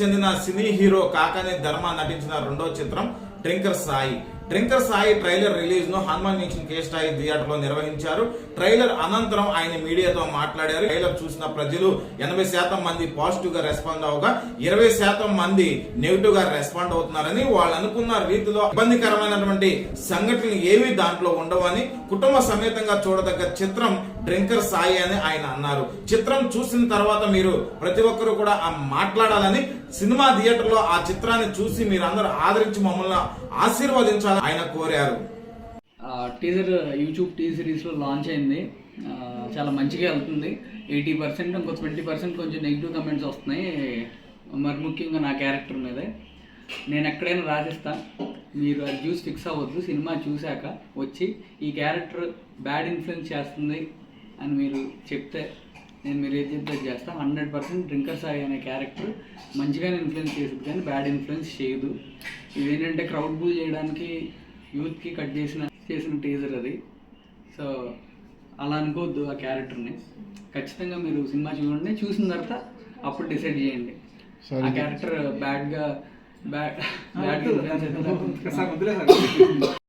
చెందిన cine hero Kakani ధర్మ నటించిన రెండో చిత్రం drinker Sai. Drinker Sai trailer release ను హనుమాన్ జంక్షన్ కే స్టాయి థియేటర్ లో నిర్వహించారు. ట్రైలర్ అనంతరం ఆయన మీడియాతో మాట్లాడారు. ట్రైలర్ చూసిన ప్రజలు 80% మంది పాజిటివ్ గా రెస్పాండ్ అవగా 20% మంది నెగిటివ్ గా రెస్పాండ్ అవుతున్నారని, వాళ్ళు అనుకున్న రీతిలో ఇబ్బందికరమైనటువంటి సంఘటనలు ఏవి దాంట్లో ఉండవని, కుటుంబ సమేతంగా చూడదగ్గ చిత్రం డ్రింకర్ సాయి అని ఆయన అన్నారు. చిత్రం చూసిన తర్వాత మీరు ప్రతి ఒక్కరు కూడా మాట్లాడాలని, సినిమా థియేటర్ లో ఆ చిత్రాన్ని చూసి మీరందరూ ఆదరించి మమ్మల్ని ఆశీర్వదించాలని ఆయన కోరారు. టీజర్ యూట్యూబ్ టీ సిరీస్లో లాంచ్ అయింది. చాలా మంచిగా వెళ్తుంది. 80% ఇంకో 20% కొంచెం నెగిటివ్ కమెంట్స్ వస్తున్నాయి, మరి ముఖ్యంగా నా క్యారెక్టర్ మీదే. నేను ఎక్కడైనా రాసిస్తా, మీరు అది చూసి ఫిక్స్ అవ్వద్దు. సినిమా చూశాక వచ్చి ఈ క్యారెక్టర్ బ్యాడ్ ఇన్ఫ్లుయెన్స్ చేస్తుంది అని మీరు చెప్తే నేను మీరు ఏది చెప్తే చేస్తాను. 100% డ్రింకర్ సాయి అనే క్యారెక్టర్ మంచిగానే ఇన్ఫ్లుయెన్స్ చేస్తుంది, కానీ బ్యాడ్ ఇన్ఫ్లుయెన్స్ చేయదు. ఇదేంటంటే క్రౌడ్ బూల్ చేయడానికి యూత్కి కట్ చేసిన టీజర్ అది. సో అలా అనుకోవద్దు ఆ క్యారెక్టర్ని. ఖచ్చితంగా మీరు సినిమా చూడండి, చూసిన తర్వాత అప్పుడు డిసైడ్ చేయండి. ఆ క్యారెక్టర్ బ్యాడ్ ఇన్ఫ్లుయెన్స్ అయితే